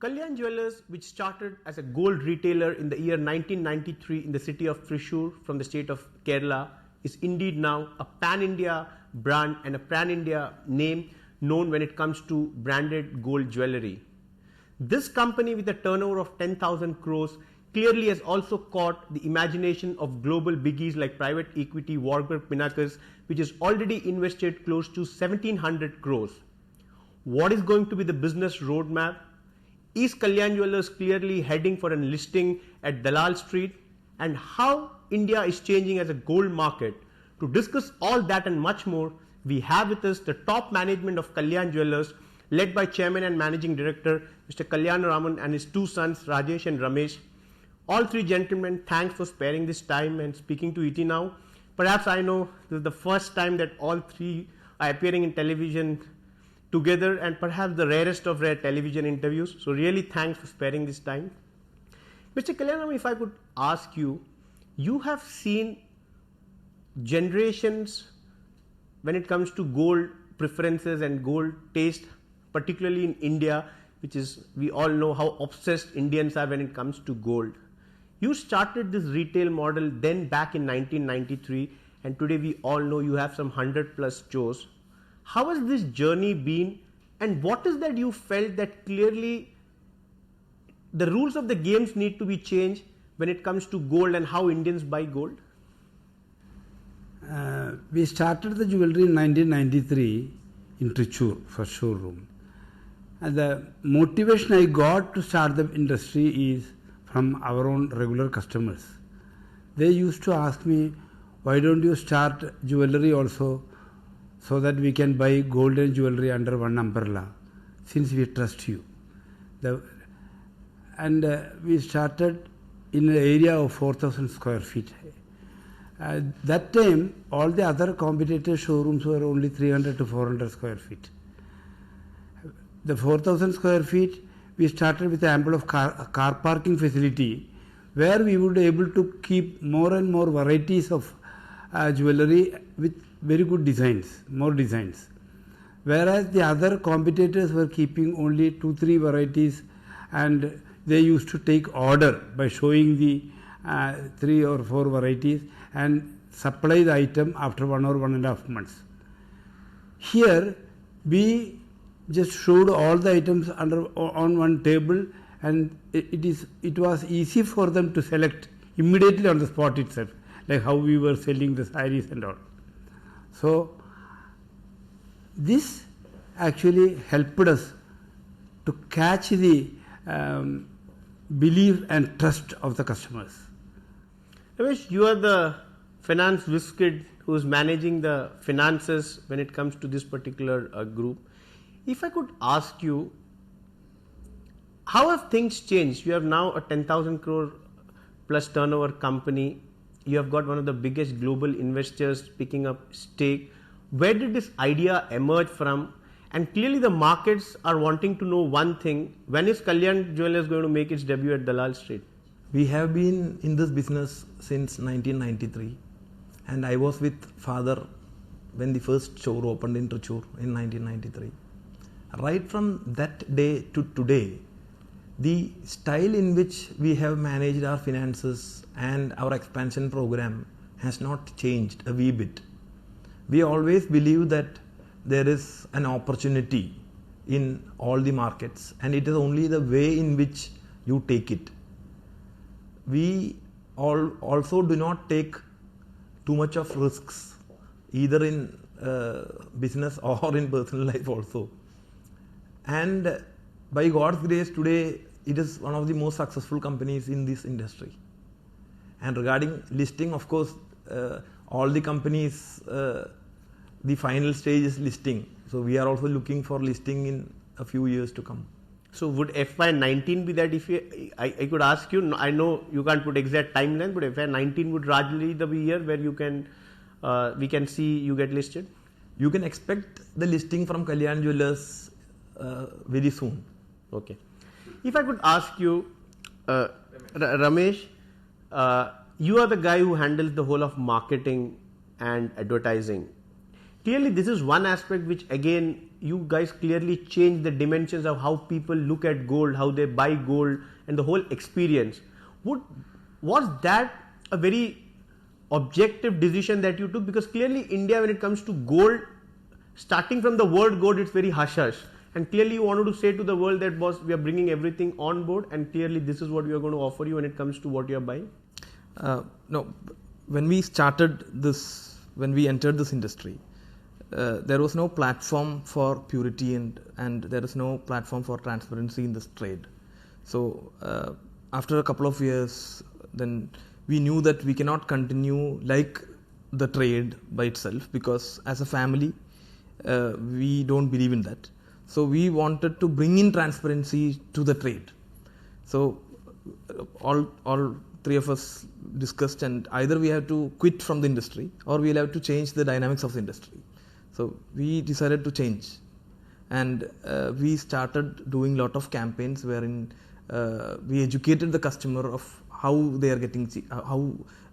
Kalyan Jewellers, which started as a gold retailer in the year 1993 in the city of Thrissur from the state of Kerala, is indeed now a pan-India brand and a pan-India name known when it comes to branded gold jewellery. This company with a turnover of 10,000 crores clearly has also caught the imagination of global biggies like private equity Warburg Pinnacles, which has already invested close to 1,700 crores. What is going to be the business roadmap? Is Kalyan Jewellers clearly heading for a listing at Dalal Street? And how India is changing as a gold market? To discuss all that and much more, we have with us the top management of Kalyan Jewellers, led by Chairman and Managing Director Mr. Kalyanaraman and his two sons Rajesh and Ramesh. All three gentlemen, thanks for sparing this time and speaking to ET Now. Perhaps I know this is the first time that all three are appearing in television together, and perhaps the rarest of rare television interviews. So really thanks for sparing this time. Mr. Kalyanaraman, if I could ask you, you have seen generations when it comes to gold preferences and gold taste, particularly in India, which is, we all know how obsessed Indians are when it comes to gold. You started this retail model then back in 1993, and today we all know you have some 100 plus stores. How has this journey been, and what is that you felt that clearly the rules of the games need to be changed when it comes to gold and how Indians buy gold? We started the jewelry in 1993 in Thrissur for showroom. And the motivation I got to start the industry is from our own regular customers. They used to ask me, why don't you start jewelry also, so that we can buy gold and jewelry under one umbrella, since we trust you. We started in an area of 4,000 square feet. That time, all the other competitor showrooms were only 300 to 400 square feet. The 4,000 square feet, we started with ample of car parking facility, where we would be able to keep more and more varieties of jewelry with very good designs, more designs. Whereas the other competitors were keeping only 2-3 varieties, and they used to take order by showing the 3 or 4 varieties and supply the item after 1 or 1.5 months. Here we just showed all the items on one table, and it was easy for them to select immediately on the spot itself, like how we were selling the sarees and all. So this actually helped us to catch the belief and trust of the customers. Ramesh, you are the finance whiz kid who is managing the finances when it comes to this particular group. If I could ask you, how have things changed? You have now a 10,000 crore plus turnover company. You have got one of the biggest global investors picking up stake. Where did this idea emerge from? And clearly the markets are wanting to know one thing. When is Kalyan Jewellers going to make its debut at Dalal Street? We have been in this business since 1993, and I was with father when the first store opened in Thrissur in 1993. Right from that day to today, the style in which we have managed our finances and our expansion program has not changed a wee bit. We always believe that there is an opportunity in all the markets, and it is only the way in which you take it. We also do not take too much of risks, either in business or in personal life also. And by God's grace, today it is one of the most successful companies in this industry. And regarding listing, of course, all the companies, the final stage is listing. So we are also looking for listing in a few years to come. So would FY19 be that, if I could ask you, I know you can't put exact timeline, but FY19 would largely the year where you can, we can see you get listed? You can expect the listing from Kalyan Jewellers very soon. Okay. If I could ask you, Ramesh, you are the guy who handles the whole of marketing and advertising. clearly this is one aspect which again you guys clearly change the dimensions of how people look at gold, how they buy gold, and the whole experience. Was that a very objective decision that you took? Because clearly India, when it comes to gold, starting from the word gold, it's very hush hush, and clearly you wanted to say to the world that, boss, we are bringing everything on board, and clearly this is what we are going to offer you when it comes to what you are buying. No, when we started this, when we entered this industry, there was no platform for purity and there is no platform for transparency in this trade. So after a couple of years, then we knew that we cannot continue like the trade by itself, because as a family, we don't believe in that. So we wanted to bring in transparency to the trade. So all three of us discussed, and either we have to quit from the industry or we'll have to change the dynamics of the industry. So we decided to change, and we started doing a lot of campaigns wherein we educated the customer of how they are getting, how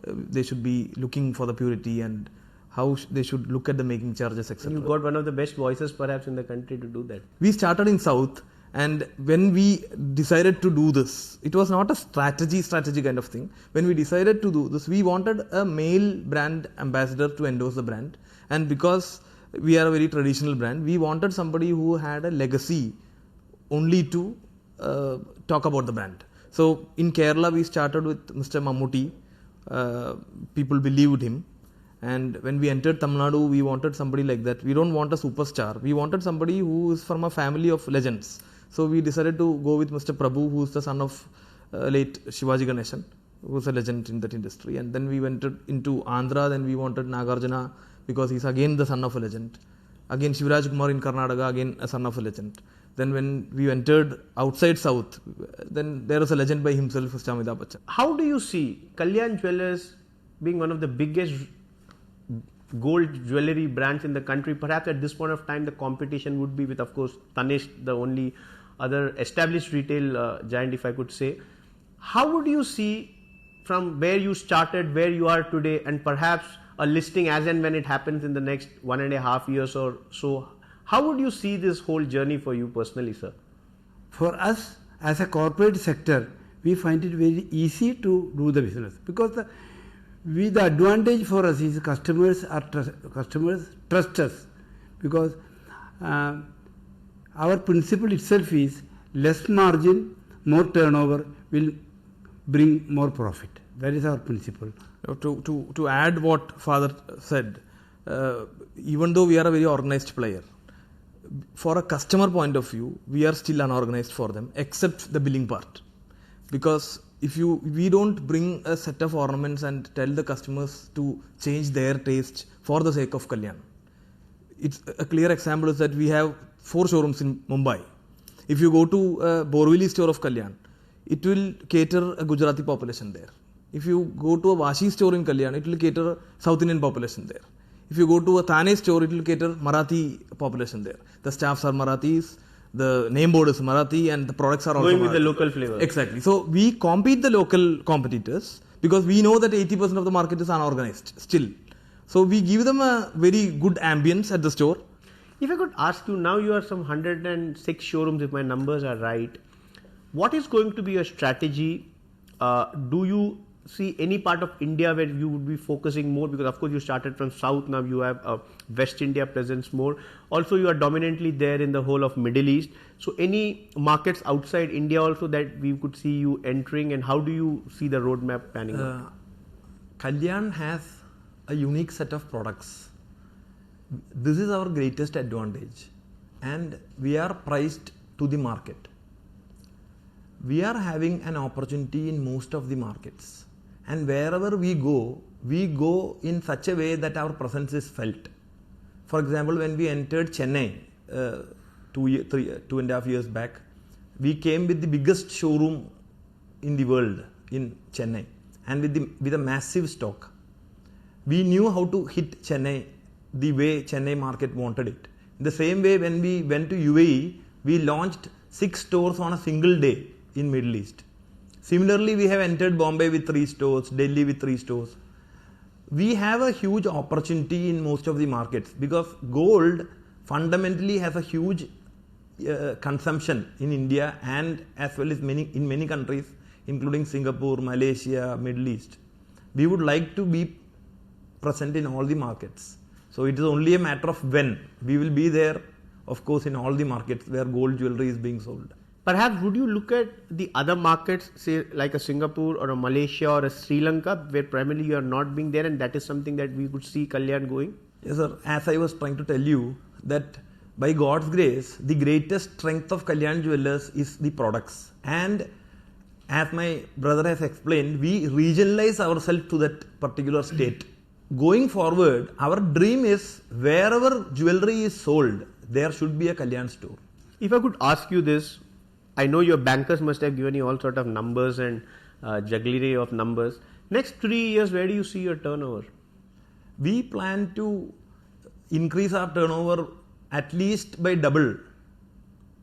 they should be looking for the purity and how they should look at the making charges, etc. You got one of the best voices perhaps in the country to do that. We started in South, and when we decided to do this, it was not a strategy kind of thing. When we decided to do this, we wanted a male brand ambassador to endorse the brand, and because we are a very traditional brand, we wanted somebody who had a legacy only to talk about the brand. So in Kerala, we started with Mr. Mammootty. People believed him. And when we entered Tamil Nadu, we wanted somebody like that. We don't want a superstar. We wanted somebody who is from a family of legends. So we decided to go with Mr. Prabhu, who is the son of late Shivaji Ganeshan, who is a legend in that industry. And then we went into Andhra, then we wanted Nagarjuna, because he's again the son of a legend. Again Shivraj Kumar in Karnataka, again a son of a legend. Then when we entered outside South, then there is a legend by himself, Mr. Amitabh Bachchan. How do you see Kalyan Jewellers being one of the biggest gold jewellery brands in the country? Perhaps at this point of time the competition would be with, of course, TANISHQ, the only other established retail giant, if I could say. How would you see from where you started, where you are today, and perhaps a listing as and when it happens in the next 1.5 years or so, how would you see this whole journey for you personally, sir? For us, as a corporate sector, we find it very easy to do the business, because the advantage for us is customers trust us, because our principle itself is less margin, more turnover will bring more profit. That is our principle. To add what Father said, even though we are a very organized player, for a customer point of view, we are still unorganized for them, except the billing part. Because we don't bring a set of ornaments and tell the customers to change their taste for the sake of Kalyan. It's a clear example is that we have 4 showrooms in Mumbai. If you go to a Borivali store of Kalyan, it will cater a Gujarati population there. If you go to a Vashi store in Kalyan, it will cater a South Indian population there. If you go to a Thane store, it will cater Marathi population there. The staffs are Marathis, the name board is Marathi, and the products are also going with Marathi. the local flavor. Exactly. So we compete the local competitors because we know that 80% of the market is unorganized still. So we give them a very good ambience at the store. If I could ask you, now you are some 106 showrooms, if my numbers are right. What is going to be your strategy? Do you see any part of India where you would be focusing more? Because of course you started from South, now you have a West India presence more. Also you are dominantly there in the whole of Middle East. So any markets outside India also that we could see you entering, and how do you see the roadmap panning out? Kalyan has a unique set of products. This is our greatest advantage, and we are priced to the market. We are having an opportunity in most of the markets, and wherever we go in such a way that our presence is felt. For example, when we entered Chennai 2.5 years back, we came with the biggest showroom in the world in Chennai, and with a massive stock. We knew how to hit Chennai the way Chennai market wanted it. In the same way, when we went to UAE, we launched 6 stores on a single day in Middle East. Similarly, we have entered Bombay with 3 stores, Delhi with 3 stores. we have a huge opportunity in most of the markets because gold fundamentally has a huge consumption in India and as well as in many countries, including Singapore, Malaysia, Middle East. We would like to be present in all the markets. So it is only a matter of when. We will be there, of course, in all the markets where gold jewelry is being sold. Perhaps would you look at the other markets, say like a Singapore or a Malaysia or a Sri Lanka, where primarily you are not being there, and that is something that we could see Kalyan going? Yes, sir. As I was trying to tell you that by God's grace, the greatest strength of Kalyan Jewellers is the products. And as my brother has explained, we regionalize ourselves to that particular state. Going forward, our dream is wherever jewelry is sold, there should be a Kalyan store. If I could ask you this, I know your bankers must have given you all sort of numbers and jugglery of numbers. Next 3 years, where do you see your turnover? We plan to increase our turnover at least by double,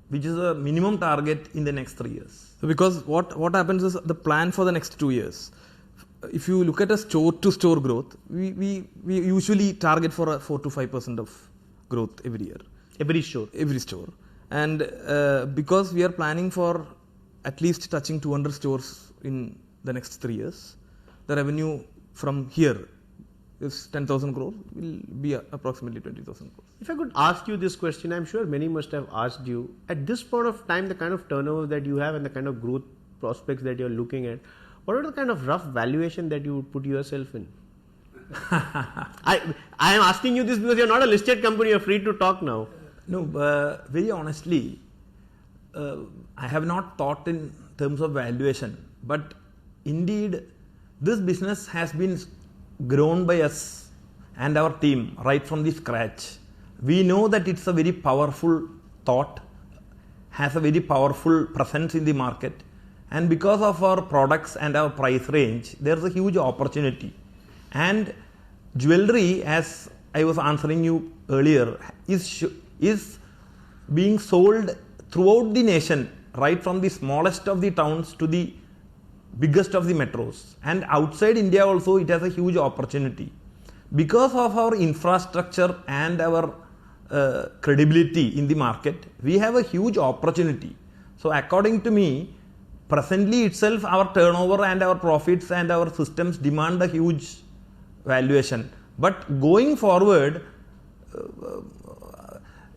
which is a minimum target in the next 3 years. So because what happens is the plan for the next 2 years. If you look at a store to store growth, we usually target for a 4 to 5% of growth every year. Every store. Every store. And because we are planning for at least touching 200 stores in the next 3 years, the revenue from here is 10,000 crores, will be approximately 20,000 crores. If I could ask you this question, I'm sure many must have asked you, at this point of time, the kind of turnover that you have and the kind of growth prospects that you're looking at, what are the kind of rough valuation that you would put yourself in? I am asking you this because you're not a listed company, you're free to talk now. No, very honestly, I have not thought in terms of valuation, but indeed this business has been grown by us and our team right from the scratch. We know that it's a very powerful thought, has a very powerful presence in the market, and because of our products and our price range, there's a huge opportunity. And jewelry, as I was answering you earlier, is being sold throughout the nation, right from the smallest of the towns to the biggest of the metros. And outside India also it has a huge opportunity. Because of our infrastructure and our credibility in the market, we have a huge opportunity. So according to me, presently itself our turnover and our profits and our systems demand a huge valuation. But going forward,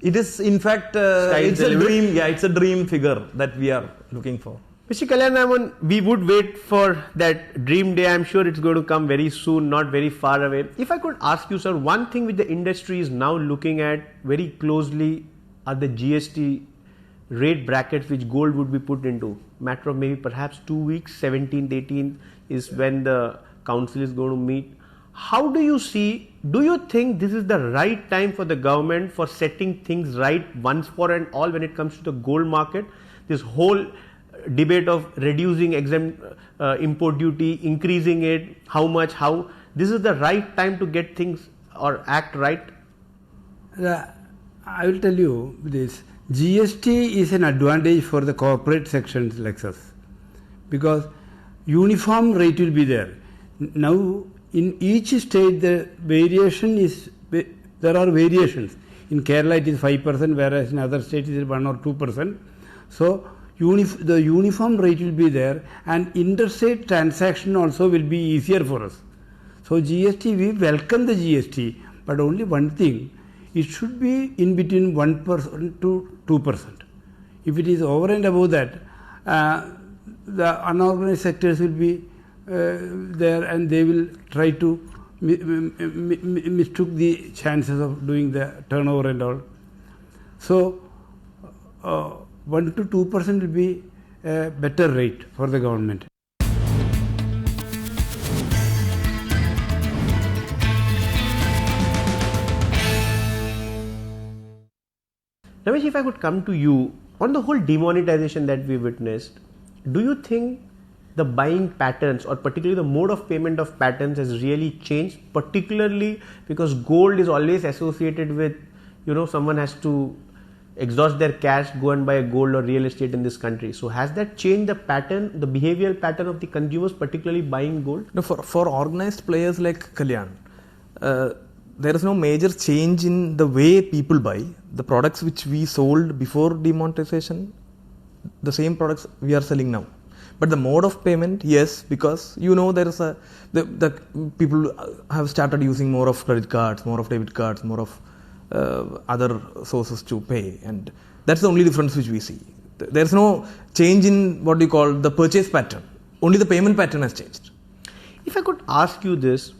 it is in fact it's a dream. Yeah, it's a dream figure that we are looking for. Mr. Kalyanaraman, we would wait for that dream day. I'm sure it's going to come very soon, not very far away. If I could ask you, sir, one thing which the industry is now looking at very closely are the GST rate brackets which gold would be put into. Matter of maybe perhaps 2 weeks, 17th, 18th is when the council is going to meet. How do you see, do you think this is the right time for the government for setting things right once for and all when it comes to the gold market? This whole debate of reducing exempt import duty, increasing it, how much, how, this is the right time to get things or act right? I will tell you this. GST is an advantage for the corporate sections like us because uniform rate will be there. Now in each state the variation is, there are variations. In Kerala it is 5%, whereas in other states it is 1 or 2%. So the uniform rate will be there and interstate transaction also will be easier for us. So GST, we welcome the GST, but only one thing, it should be in between 1% to 2%. If it is over and above that, the unorganized sectors will be there and they will try to mistook the chances of doing the turnover and all. So 1 to 2% will be a better rate for the government. Ramesh, if I could come to you on the whole demonetization that we witnessed, do you think the buying patterns or particularly the mode of payment of patterns has really changed, particularly because gold is always associated with, someone has to exhaust their cash, go and buy a gold or real estate in this country. So has that changed the pattern, the behavioral pattern of the consumers, particularly buying gold? No, for organized players like Kalyan, there is no major change in the way people buy. The products which we sold before demonetization, the same products we are selling now. But the mode of payment, yes, because there is the people have started using more of credit cards, more of debit cards, more of other sources to pay, and that's the only difference which we see. There's no change in what you call the purchase pattern. Only the payment pattern has changed. If I could ask you this,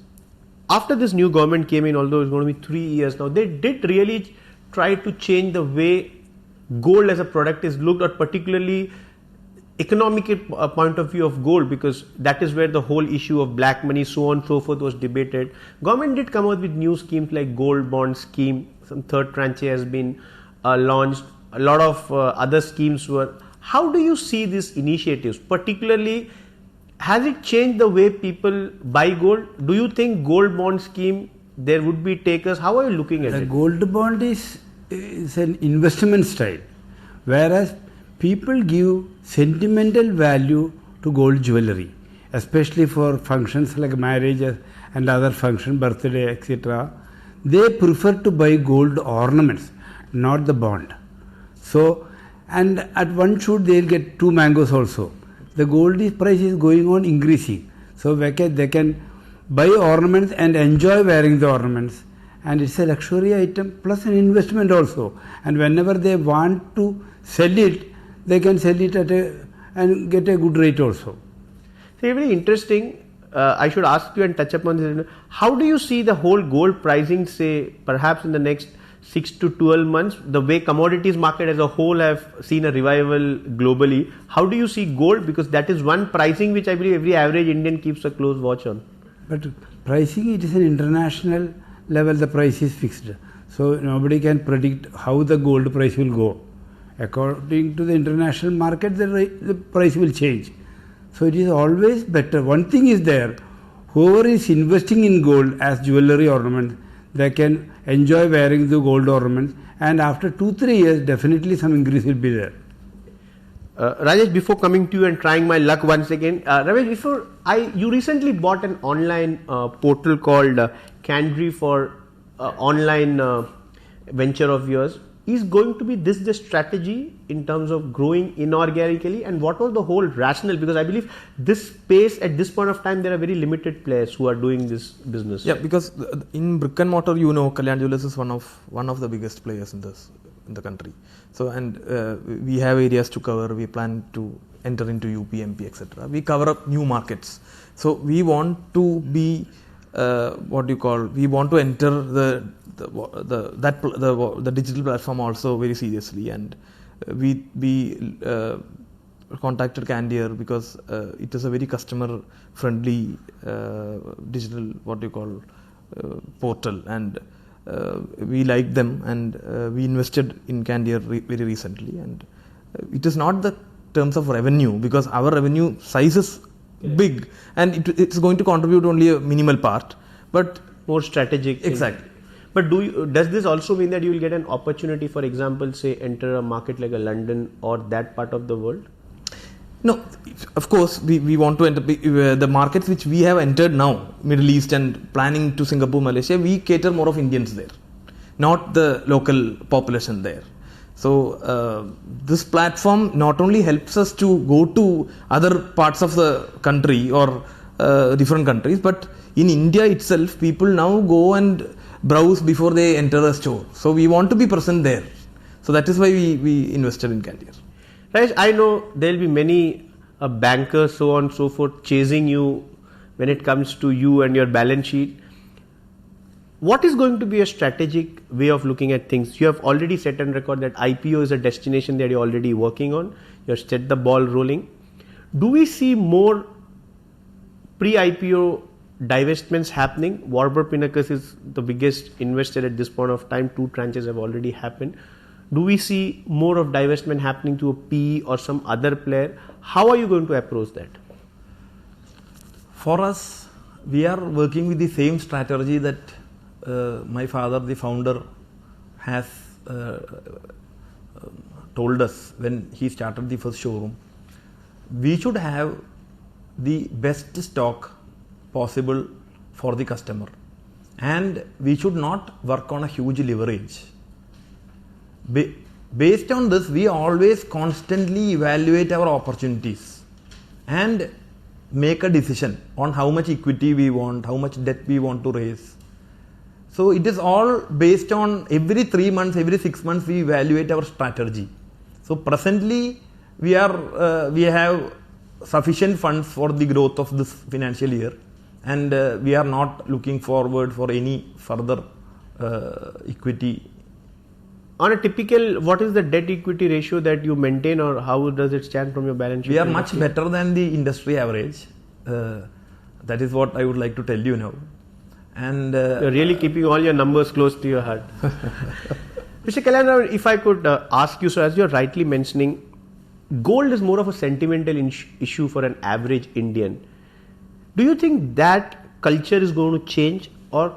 after this new government came in, although it's going to be 3 years now, they did really try to change the way gold as a product is looked at, particularly economic point of view of gold, because that is where the whole issue of black money, so on and so forth, was debated. Government did come out with new schemes like gold bond scheme, some third tranche has been launched, a lot of other schemes were. How do you see these initiatives? Particularly, has it changed the way people buy gold? Do you think gold bond scheme, there would be takers? How are you looking at it? The gold bond is an investment style, whereas people give sentimental value to gold jewelry, especially for functions like marriages and other functions, birthday, etc. They prefer to buy gold ornaments, not the bond. So, and at one shoot they'll get 2 mangoes also. The gold price is going on increasing. So they can buy ornaments and enjoy wearing the ornaments. And it's a luxury item plus an investment also. And whenever they want to sell it, they can sell it and get a good rate also. So very interesting. I should ask you and touch upon this. How do you see the whole gold pricing, say, perhaps in the next 6 to 12 months, the way commodities market as a whole have seen a revival globally? How do you see gold? Because that is one pricing which I believe every average Indian keeps a close watch on. But pricing, it is an international level, the price is fixed. So nobody can predict how the gold price will go. According to the international market, the price will change. So it is always better. One thing is there, whoever is investing in gold as jewelry ornament, they can enjoy wearing the gold ornaments, and after 2-3 years, definitely some increase will be there. Rajesh, before coming to you and trying my luck once again, Ramesh, you recently bought an online portal called Candry for online venture of yours. Is going to be this the strategy in terms of growing inorganically, and what was the whole rationale? Because I believe this space at this point of time, there are very limited players who are doing this business. Yeah, because in brick and mortar, Kalyan Jewellers is one of the biggest players in the country. So, and we have areas to cover. We plan to enter into UP, MP, etc. We cover up new markets. So we want to be we want to enter the digital platform also very seriously, and we contacted Candier because it is a very customer friendly digital portal, and we like them, and we invested in Candier very recently. And it is not the terms of revenue, because our revenue size is big and it's going to contribute only a minimal part, but more strategic. Exactly. But does this also mean that you will get an opportunity, for example, say enter a market like a London or that part of the world? No, of course we want to enter the markets which we have entered now, Middle East and planning to Singapore, Malaysia. We cater more of Indians there, not the local population there. So this platform not only helps us to go to other parts of the country or different countries, but in India itself, people now go and browse before they enter a store. So we want to be present there. So that is why we invested in Candier. Rajesh, I know there will be many bankers, so on and so forth, chasing you when it comes to you and your balance sheet. What is going to be a strategic way of looking at things? You have already set on record that IPO is a destination that you're already working on. You have set the ball rolling. Do we see more pre-IPO divestments happening? Warburg Pincus is the biggest investor at this point of time. 2 tranches have already happened. Do we see more of divestment happening to a PE or some other player? How are you going to approach that? For us, we are working with the same strategy that my father, the founder, has told us when he started the first showroom, we should have the best stock possible for the customer, and we should not work on a huge leverage. Based on this, we always constantly evaluate our opportunities and make a decision on how much equity we want, how much debt we want to raise. So it is all based on every 3 months, every 6 months we evaluate our strategy. So presently we have sufficient funds for the growth of this financial year, and we are not looking forward for any further equity. On a typical, what is the debt equity ratio that you maintain, or how does it stand from your balance sheet? We are much better than the industry average. That is what I would like to tell you now. And you're really keeping all your numbers close to your heart. Mr. Kalyanaraman, if I could ask you, so as you're rightly mentioning, gold is more of a sentimental issue for an average Indian. Do you think that culture is going to change, or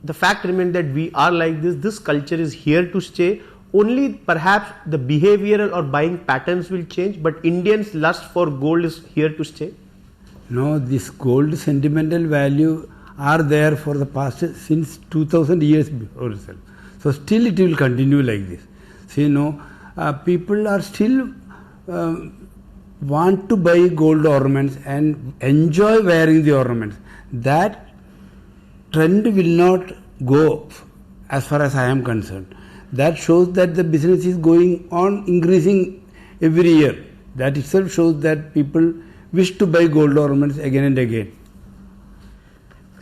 the fact remains that we are like this culture is here to stay, only perhaps the behavioral or buying patterns will change, but Indians' lust for gold is here to stay? No, this gold sentimental value are there for the past since 2000 years before itself. So still it will continue like this. So people are still want to buy gold ornaments and enjoy wearing the ornaments. That trend will not go as far as I am concerned. That shows that the business is going on increasing every year. That itself shows that people wish to buy gold ornaments again and again.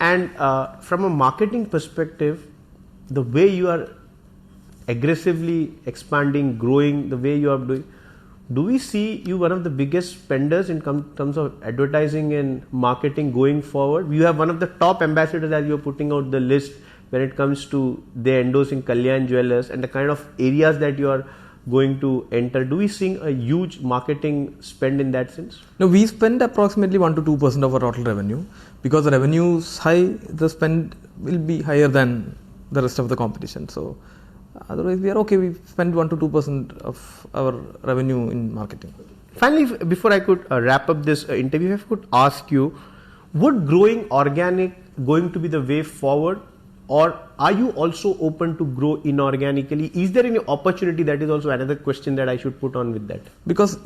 And from a marketing perspective, the way you are aggressively expanding, growing, the way you are doing, do we see you one of the biggest spenders in terms of advertising and marketing going forward? You have one of the top ambassadors, as you are putting out the list when it comes to their endorsing Kalyan Jewellers and the kind of areas that you are going to enter. Do we see a huge marketing spend in that sense? No, we spend approximately 1 to 2% of our total revenue. Because the revenue is high, the spend will be higher than the rest of the competition. So otherwise we are okay. We spend 1 to 2% of our revenue in marketing. Finally, before I could wrap up this interview, if I could ask you, would growing organic going to be the way forward, or are you also open to grow inorganically? Is there any opportunity? That is also another question that I should put on with that. Because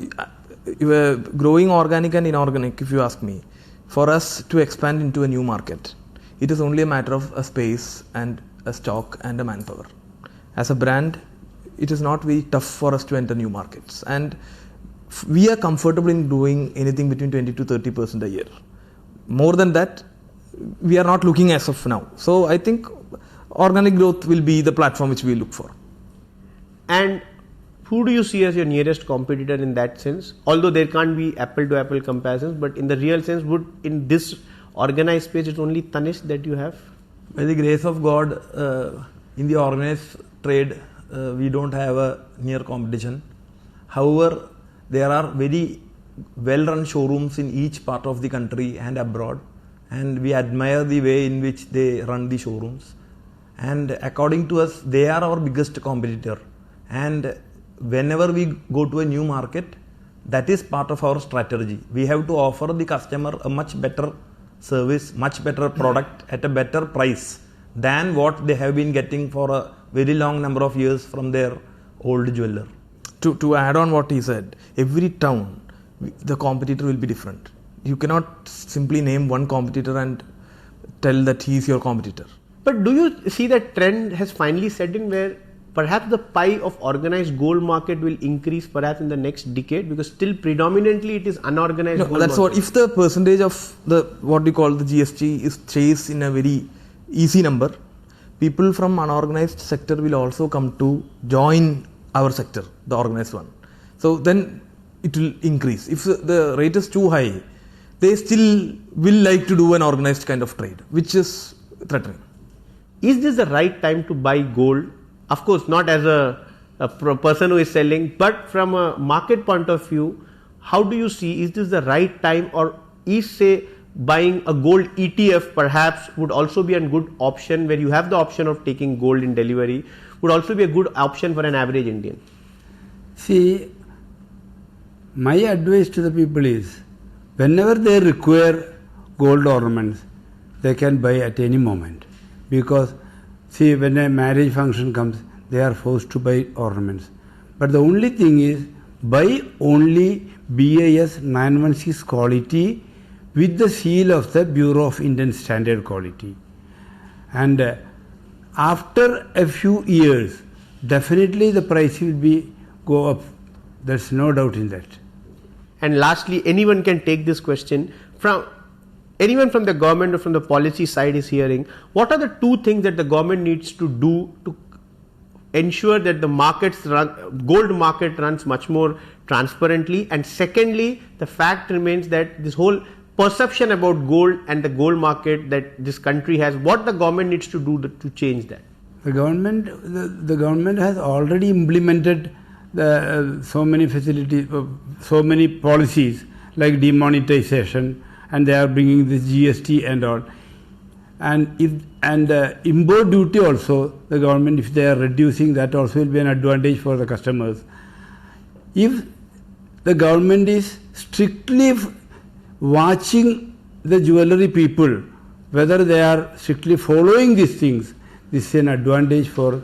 growing organic and inorganic, if you ask me, for us to expand into a new market, it is only a matter of a space and a stock and a manpower. As a brand, it is not very tough for us to enter new markets, and we are comfortable in doing anything between 20 to 30% a year. More than that, we are not looking as of now. So I think organic growth will be the platform which we look for. And who do you see as your nearest competitor in that sense? Although there can't be apple to apple comparisons, but in the real sense, would in this organized space, it's only TANISHQ that you have? By the grace of God, in the organized trade, we don't have a near competition. However, there are very well-run showrooms in each part of the country and abroad, and we admire the way in which they run the showrooms. And according to us, they are our biggest competitor. And whenever we go to a new market, that is part of our strategy. We have to offer the customer a much better service, much better product at a better price than what they have been getting for a very long number of years from their old jeweler. To add on what he said, every town, the competitor will be different. You cannot simply name one competitor and tell that he is your competitor. But do you see that trend has finally set in where perhaps the pie of organized gold market will increase perhaps in the next decade, because still predominantly it is unorganized gold that's market. what, if the percentage of the what we call the GST is chased in a very easy number, people from unorganized sector will also come to join our sector, the organized one. So then it will increase. If the rate is too high, they still will like to do an organized kind of trade, which is threatening. Is this the right time to buy gold? Of course, not as a person who is selling, but from a market point of view, how do you see, is this the right time, or is, say, buying a gold ETF perhaps would also be a good option, where you have the option of taking gold in delivery, would also be a good option for an average Indian? See, my advice to the people is, whenever they require gold ornaments, they can buy at any moment. Because, see, when a marriage function comes, they are forced to buy ornaments. But the only thing is, buy only BIS 916 quality with the seal of the Bureau of Indian Standard Quality. And after a few years, definitely the price will go up. There's no doubt in that. And lastly, anyone can take this question. Anyone from the government or from the policy side is hearing, what are the two things that the government needs to do to ensure that the gold market runs much more transparently? And secondly, the fact remains that this whole perception about gold and the gold market that this country has, what the government needs to do to change that? The government has already implemented so many facilities, so many policies like demonetization, and they are bringing this GST and all. And import duty also, the government, if they are reducing, that also will be an advantage for the customers. If the government is strictly watching the jewellery people, whether they are strictly following these things, this is an advantage for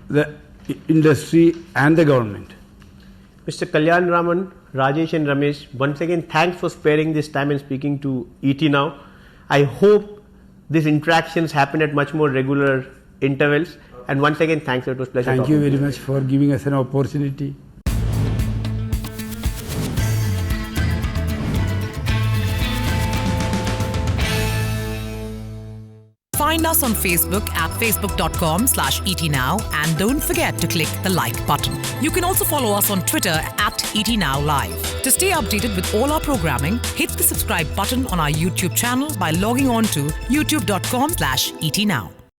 the industry and the government. Mr. Kalyanaraman, Rajesh and Ramesh, once again thanks for sparing this time and speaking to ET Now. I hope these interactions happen at much more regular intervals. And once again, thanks. It was a pleasure. Thank you very much for giving us an opportunity. Find us on Facebook at facebook.com/etnow and don't forget to click the like button. You can also follow us on Twitter at etnowlive. To stay updated with all our programming, hit the subscribe button on our YouTube channel by logging on to youtube.com/etnow.